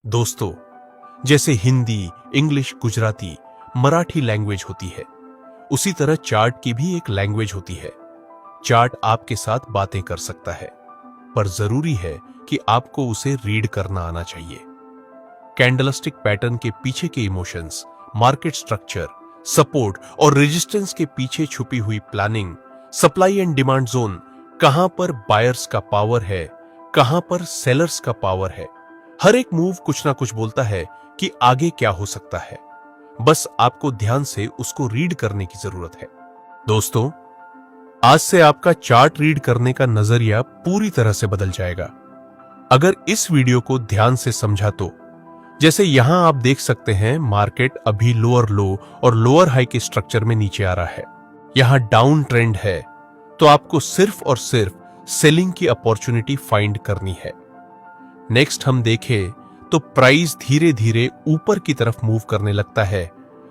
दोस्तों, जैसे Hindi, English, Gujarati, Marathi language होती है, उसी तरह चार्ट की भी एक लैंग्वेज होती है। चार्ट आपके साथ बातें कर सकता है, पर जरूरी है कि आपको उसे रीड करना आना चाहिए। कैंडलस्टिक पैटर्न के पीछे के इमोशंस, मार्केट स्ट्रक्चर, सपोर्ट और रेजिस्टेंस के पीछे छुपी हुई planning, supply and demand zone, कहां पर बायर्स का पावर है, कहां पर सेलर्स का पावर है। हर एक मूव कुछ ना कुछ बोलता है कि आगे क्या हो सकता है। बस आपको ध्यान से उसको रीड करने की जरूरत है। दोस्तों, आज से आपका चार्ट रीड करने का नजरिया पूरी तरह से बदल जाएगा अगर इस वीडियो को ध्यान से समझा तो। जैसे यहां आप देख सकते हैं, मार्केट अभी लोअर लो और लोअर हाई के स्ट्रक्चर में नीचे आ रहा है। यहां डाउन ट्रेंड है, तो आपको सिर्फ और सिर्फ सेलिंग की अपॉर्चुनिटी फाइंड करनी है। नेक्स्ट हम देखें तो प्राइस धीरे धीरे ऊपर की तरफ मूव करने लगता है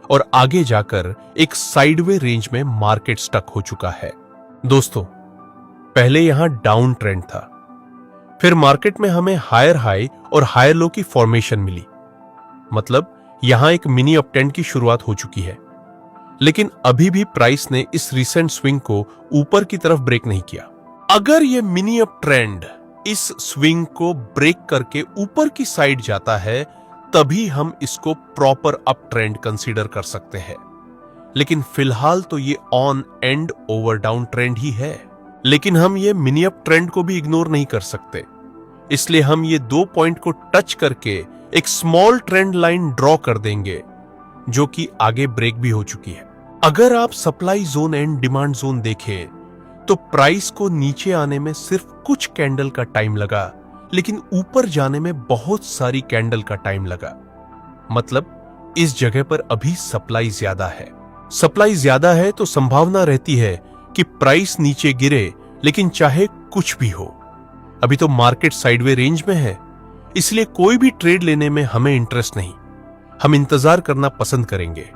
और आगे जाकर एक साइडवे रेंज में मार्केट स्टक हो चुका है। दोस्तों, पहले यहां डाउन ट्रेंड था, फिर मार्केट में हमें हायर हाई और हायर लो की फॉर्मेशन मिली। मतलब यहां एक मिनी अपट्रेंड की शुरुआत हो चुकी है, लेकिन अभी भी प्राइस ने इस रिसेंट स्विंग को ऊपर की तरफ ब्रेक नहीं किया। अगर यह मिनी अप ट्रेंड इस स्विंग को ब्रेक करके ऊपर की साइड जाता है, तभी हम इसको प्रॉपर अप ट्रेंड कंसीडर कर सकते हैं। लेकिन फिलहाल तो ये on and over down trend ही है। लेकिन हम ये मिनी अप ट्रेंड को भी इग्नोर नहीं कर सकते, इसलिए हम ये दो पॉइंट को टच करके एक स्मॉल ट्रेंड लाइन ड्रॉ कर देंगे, जो कि आगे ब्रेक भी हो चुकी है। अगर आप supply zone and demand zone देखें तो प्राइस को नीचे आने में सिर्फ कुछ कैंडल का टाइम लगा, लेकिन ऊपर जाने में बहुत सारी कैंडल का टाइम लगा। मतलब इस जगह पर अभी सप्लाई ज्यादा है। सप्लाई ज्यादा है तो संभावना रहती है कि प्राइस नीचे गिरे, लेकिन चाहे कुछ भी हो, अभी तो मार्केट साइडवे रेंज में है, इसलिए कोई भी ट्रेड लेने में हमें इंटरेस्ट नहीं। हम इंतजार करना पसंद करेंगे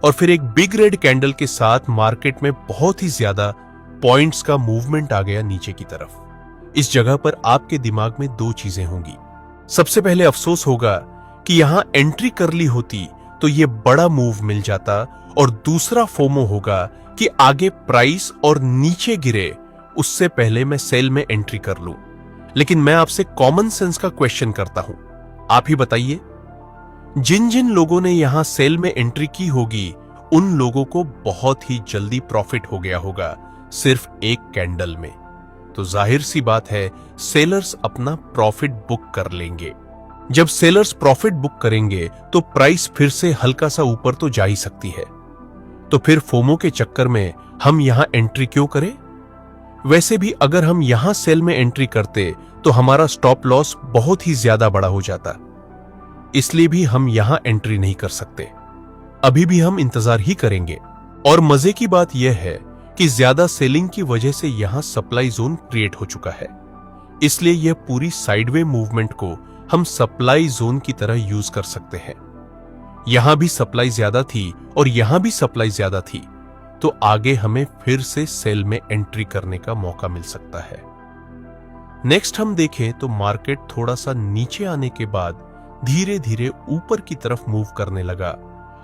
और फिर एक बिग रेड कैंडल के साथ मार्केट में बहुत ही ज्यादा पॉइंट्स का मूवमेंट आ गया नीचे की तरफ। इस जगह पर आपके दिमाग में दो चीजें होंगी। सबसे पहले अफसोस होगा कि यहां एंट्री कर ली होती तो यह बड़ा मूव मिल जाता, और दूसरा फोमो होगा कि आगे प्राइस और नीचे गिरे उससे पहले मैं सेल में एंट्री कर लूं। लेकिन मैं आपसे कॉमन सेंस का क्वेश्चन करता हूं, आप ही बताइए, जिन जिन लोगों ने यहां सेल में एंट्री की होगी, उन लोगों को बहुत ही जल्दी प्रॉफिट हो गया होगा सिर्फ एक कैंडल में। तो जाहिर सी बात है, सेलर्स अपना प्रॉफिट बुक कर लेंगे। जब सेलर्स प्रॉफिट बुक करेंगे तो प्राइस फिर से हल्का सा ऊपर तो जा ही सकती है। तो फिर फोमो के चक्कर में हम यहां एंट्री क्यों करें? वैसे भी अगर हम यहां सेल में एंट्री करते तो हमारा स्टॉप लॉस बहुत ही ज्यादा बड़ा हो जाता, इसलिए भी हम यहां एंट्री नहीं कर सकते। अभी भी हम इंतजार ही करेंगे। और मजे की बात यह है कि ज्यादा सेलिंग की वजह से यहां सप्लाई जोन क्रिएट हो चुका है, इसलिए यह पूरी साइडवे मूवमेंट को हम सप्लाई जोन की तरह यूज कर सकते हैं। यहां भी सप्लाई ज्यादा थी और यहां भी सप्लाई ज्यादा थी, तो आगे हमें फिर से सेल में एंट्री करने का मौका मिल सकता है। नेक्स्ट हम देखें तो मार्केट थोड़ा सा नीचे आने के बाद धीरे धीरे ऊपर की तरफ मूव करने लगा,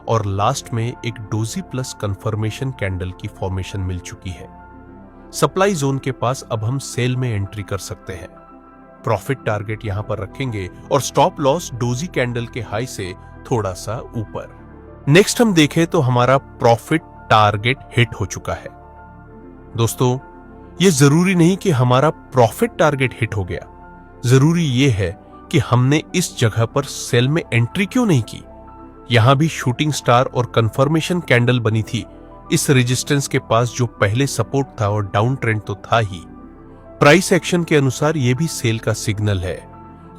और लास्ट में एक डोजी प्लस कंफर्मेशन कैंडल की फॉर्मेशन मिल चुकी है। सप्लाई जोन के पास अब हम सेल में एंट्री कर सकते हैं। प्रॉफिट टारगेट यहां पर रखेंगे और स्टॉप लॉस डोजी कैंडल के हाई से थोड़ा सा ऊपर। नेक्स्ट हम देखें तो हमारा प्रॉफिट टारगेट हिट हो चुका है। दोस्तों, यह जरूरी नहीं कि हमारा प्रॉफिट टारगेट हिट हो गया, जरूरी यह है कि हमने इस जगह पर सेल में एंट्री क्यों नहीं की। यहां भी शूटिंग स्टार और कंफर्मेशन कैंडल बनी थी इस रेजिस्टेंस के पास, जो पहले सपोर्ट था और डाउन ट्रेंड तो था ही। प्राइस एक्शन के अनुसार यह भी सेल का सिग्नल है,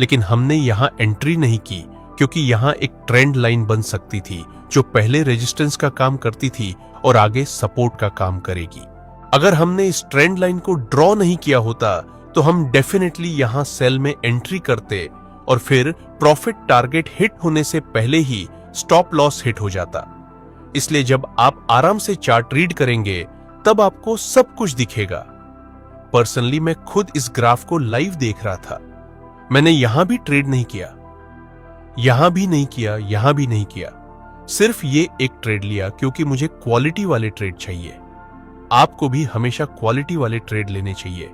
लेकिन हमने यहां एंट्री नहीं की क्योंकि यहां एक ट्रेंड लाइन बन सकती थी जो पहले रेजिस्टेंस का काम करती थी और आगे सपोर्ट का काम करेगी। अगर हमने इस ट्रेंड लाइन को ड्रॉ नहीं किया होता तो हम डेफिनेटली यहां सेल में एंट्री करते, और फिर प्रॉफिट टारगेट हिट होने से पहले ही स्टॉप लॉस हिट हो जाता। इसलिए जब आप आराम से चार्ट रीड करेंगे तब आपको सब कुछ दिखेगा। पर्सनली मैं खुद इस ग्राफ को लाइव देख रहा था, मैंने यहां भी ट्रेड नहीं किया। यहां भी नहीं किया, यहां भी नहीं किया, सिर्फ ये एक ट्रेड लिया क्योंकि मुझे क्वालिटी वाले ट्रेड चाहिए। आपको भी हमेशा क्वालिटी वाले ट्रेड लेने चाहिए।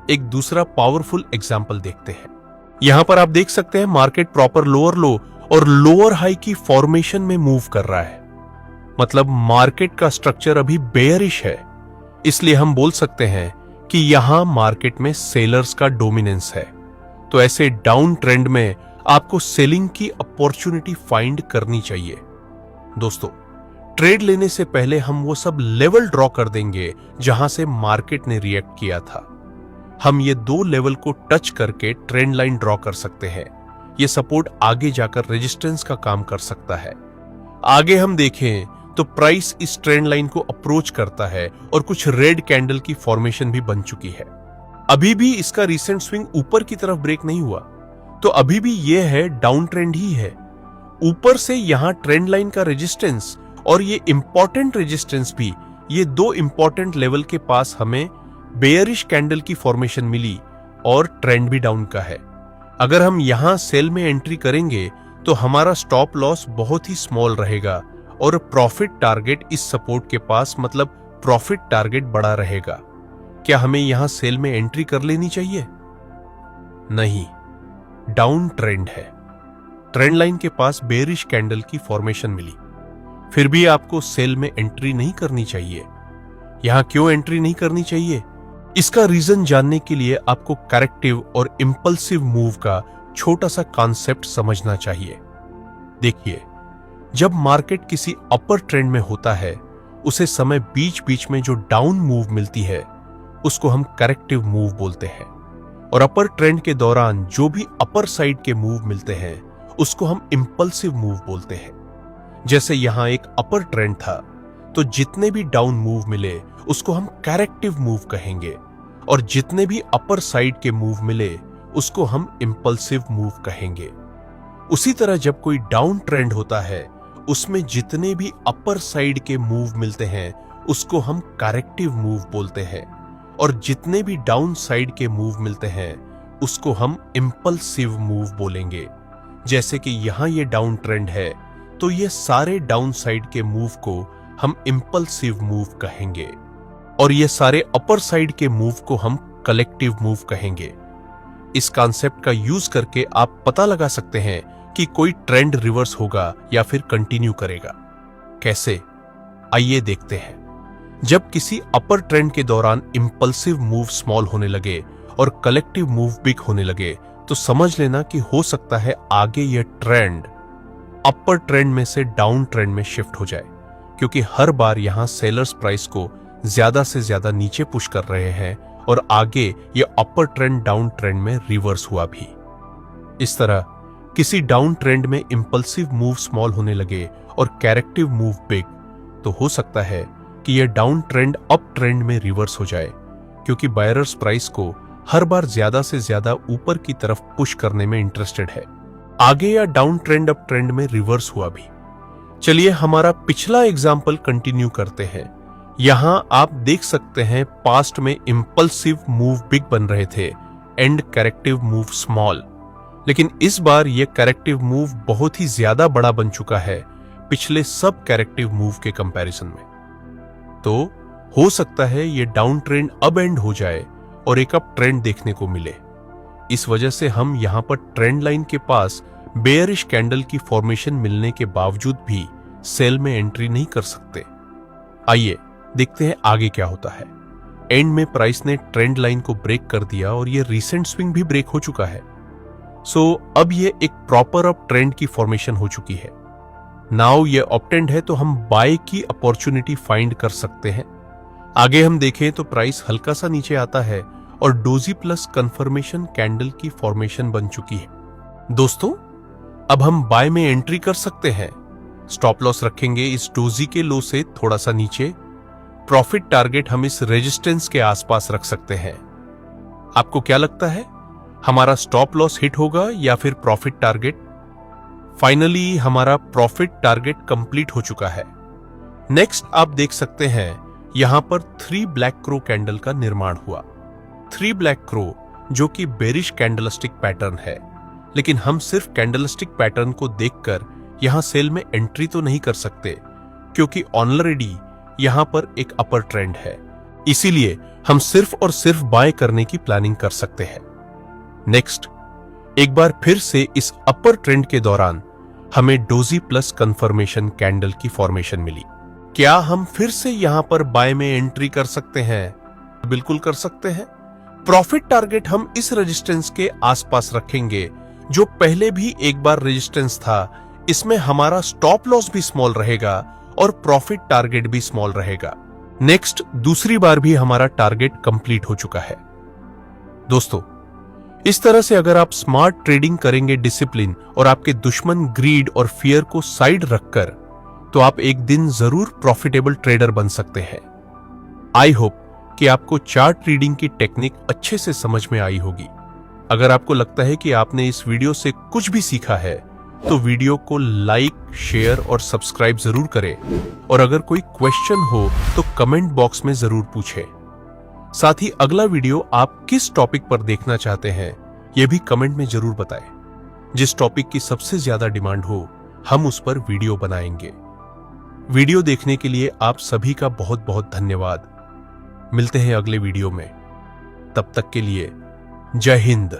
एक दूसरा पावरफुल एग्जाम्पल देखते हैं। यहां पर आप देख सकते हैं मार्केट प्रॉपर लोअर लो और लोअर हाई की फॉर्मेशन में मूव कर रहा है। मतलब मार्केट का स्ट्रक्चर अभी बेयरिश है, इसलिए हम बोल सकते हैं कि यहां मार्केट में सेलर्स का डोमिनेंस है। तो ऐसे डाउन ट्रेंड में आपको सेलिंग की अपॉर्चुनिटी फाइंड करनी चाहिए। दोस्तों, ट्रेड लेने से पहले हम वो सब लेवल ड्रॉ कर देंगे जहां से मार्केट ने रिएक्ट किया था। हम ये 2 लेवल को टच करके ट्रेंड लाइन ड्रॉ कर सकते हैं। ये सपोर्ट आगे जाकर रेजिस्टेंस का काम कर सकता है। आगे हम देखें तो प्राइस इस ट्रेंड लाइन को अप्रोच करता है और कुछ रेड कैंडल की फॉर्मेशन भी बन चुकी है। अभी भी इसका रिसेंट स्विंग ऊपर की तरफ ब्रेक नहीं हुआ, तो अभी भी ये है डाउन ट्रेंड ही है। ऊपर से यहां ट्रेंड लाइन का रेजिस्टेंस और ये इंपॉर्टेंट रेजिस्टेंस भी, ये 2 इंपॉर्टेंट लेवल के पास हमें बेयरिश कैंडल की फॉर्मेशन मिली और ट्रेंड भी डाउन का है। अगर हम यहां सेल में एंट्री करेंगे तो हमारा स्टॉप लॉस बहुत ही स्मॉल रहेगा और प्रॉफिट टारगेट इस सपोर्ट के पास, मतलब प्रॉफिट टारगेट बड़ा रहेगा। क्या हमें यहां सेल में एंट्री कर लेनी चाहिए? नहीं, डाउन ट्रेंड है। ट्रेंड लाइन के पास बेयरिश कैंडल की फॉर्मेशन मिली, फिर भी आपको सेल में एंट्री नहीं करनी चाहिए। यहां क्यों एंट्री नहीं करनी चाहिए? इसका रीजन जानने के लिए आपको करेक्टिव और इंपल्सिव मूव का छोटा सा कॉन्सेप्ट समझना चाहिए। देखिए, जब मार्केट किसी अपर ट्रेंड में होता है, उसे समय बीच बीच में जो डाउन मूव मिलती है उसको हम करेक्टिव मूव बोलते हैं, और अपर ट्रेंड के दौरान जो भी अपर साइड के मूव मिलते हैं उसको हम इंपल्सिव मूव बोलते हैं। जैसे यहां एक अपर ट्रेंड था, तो जितने भी डाउन मूव मिले उसको हम करेक्टिव मूव कहेंगे, और जितने भी अपर साइड के मूव मिले उसको हम इंपल्सिव मूव कहेंगे। उसी तरह जब कोई डाउन ट्रेंड होता है, उसमें जितने भी अपर साइड के मूव मिलते हैं उसको हम करेक्टिव मूव बोलते हैं, और जितने भी डाउन साइड के मूव मिलते हैं उसको हम इंपल्सिव मूव बोलेंगे। जैसे कि यहां ये डाउन ट्रेंड है, तो ये सारे डाउन साइड के मूव को हम इंपल्सिव मूव कहेंगे, और ये सारे अपर साइड के मूव को हम कलेक्टिव मूव कहेंगे। इस कॉन्सेप्ट का यूज करके आप पता लगा सकते हैं कि कोई ट्रेंड रिवर्स होगा या फिर कंटिन्यू करेगा। कैसे? आइए देखते हैं। जब किसी अपर ट्रेंड के दौरान इंपल्सिव मूव स्मॉल होने लगे और कलेक्टिव मूव बिग होने लगे, तो समझ लेना कि हो सकता है आगे यह ट्रेंड अपर ट्रेंड में से डाउन ट्रेंड में शिफ्ट हो जाए, क्योंकि हर बार यहां सेलर्स प्राइस को ज्यादा से ज्यादा नीचे पुश कर रहे हैं और आगे ये अपर ट्रेंड डाउन ट्रेंड में रिवर्स हुआ भी। इस तरह किसी डाउन ट्रेंड में इंपल्सिव मूव स्मॉल होने लगे और करेक्टिव मूव बिग, तो हो सकता है कि यह डाउन ट्रेंड अप ट्रेंड में रिवर्स हो जाए, क्योंकि बायरर्स प्राइस को हर बार ज्यादा से ज्यादा ऊपर की तरफ पुश करने में इंटरेस्टेड है। आगे या डाउन ट्रेंड अप ट्रेंड में रिवर्स हुआ भी। चलिए हमारा पिछला एग्जाम्पल कंटिन्यू करते हैं। यहां आप देख सकते हैं पास्ट में इंपल्सिव मूव बिग बन रहे थे एंड करेक्टिव मूव स्मॉल, लेकिन इस बार यह करेक्टिव मूव बहुत ही ज्यादा बड़ा बन चुका है पिछले सब करेक्टिव मूव के कंपैरिजन में। तो हो सकता है यह डाउन ट्रेंड अब एंड हो जाए और एक अप ट्रेंड देखने को मिले। इस वजह से हम यहां पर ट्रेंड लाइन के पास बेयरिश कैंडल की फॉर्मेशन मिलने के बावजूद भी सेल में एंट्री नहीं कर सकते। आइए देखते हैं आगे क्या होता है। एंड में प्राइस ने ट्रेंड लाइन को ब्रेक कर दिया और यह रीसेंट स्विंग भी ब्रेक हो चुका है। सो अब यह एक प्रॉपर अप ट्रेंड की फॉर्मेशन हो चुकी है। नाउ ये अप ट्रेंड है, तो हम बाय की अपॉर्चुनिटी फाइंड कर सकते हैं। आगे हम देखें तो प्राइस हल्का सा नीचे आता है और डोजी प्लस कंफर्मेशन कैंडल की फॉर्मेशन बन चुकी है। दोस्तों, अब हम बाय में एंट्री कर सकते हैं। स्टॉप लॉस रखेंगे इस डोजी के लो से थोड़ा सा नीचे। प्रॉफिट टारगेट हम इस रेजिस्टेंस के आसपास रख सकते हैं। आपको क्या लगता है, हमारा स्टॉप लॉस हिट होगा या फिर प्रॉफिट टारगेट? फाइनली हमारा प्रॉफिट टारगेट कंप्लीट हो चुका है। नेक्स्ट आप देख सकते हैं यहां पर 3 ब्लैक क्रो कैंडल का निर्माण हुआ। 3 ब्लैक क्रो जो कि बेरिश कैंडलस्टिक पैटर्न है, लेकिन हम सिर्फ कैंडलस्टिक पैटर्न को देखकर यहां सेल में एंट्री तो नहीं कर सकते, क्योंकि ऑलरेडी यहां पर एक अपर ट्रेंड है। इसीलिए हम सिर्फ और सिर्फ बाय करने की प्लानिंग कर सकते हैं। नेक्स्ट, एक बार फिर से इस अपर ट्रेंड के दौरान हमें डोजी प्लस कंफर्मेशन कैंडल की फॉर्मेशन मिली। क्या हम फिर से यहां पर बाय में एंट्री कर सकते हैं? बिल्कुल कर सकते हैं। प्रॉफिट टारगेट हम इस रेजिस्टेंस के आसपास रखेंगे, जो पहले भी एक बार रेजिस्टेंस था। इसमें हमारा स्टॉप लॉस भी स्मॉल रहेगा और प्रॉफिट टारगेट भी स्मॉल रहेगा। नेक्स्ट, दूसरी बार भी हमारा टारगेट कंप्लीट हो चुका है। दोस्तों, इस तरह से अगर आप स्मार्ट ट्रेडिंग करेंगे डिसिप्लिन और आपके दुश्मन ग्रीड और फियर को साइड रखकर, तो आप एक दिन जरूर प्रॉफिटेबल ट्रेडर बन सकते हैं। आई होप कि आपको चार्ट रीडिंग की टेक्निक अच्छे से समझ में आई होगी। अगर आपको लगता है कि आपने इस वीडियो से कुछ भी सीखा है, तो वीडियो को लाइक, शेयर और सब्सक्राइब जरूर करें। और अगर कोई क्वेश्चन हो तो कमेंट बॉक्स में जरूर पूछें। साथ ही अगला वीडियो आप किस टॉपिक पर देखना चाहते हैं, यह भी कमेंट में जरूर बताएं। जिस टॉपिक की सबसे ज्यादा डिमांड हो, हम उस पर वीडियो बनाएंगे। वीडियो देखने के लिए आप सभी का बहुत बहुत धन्यवाद। मिलते हैं अगले वीडियो में। तब तक के लिए जय हिंद।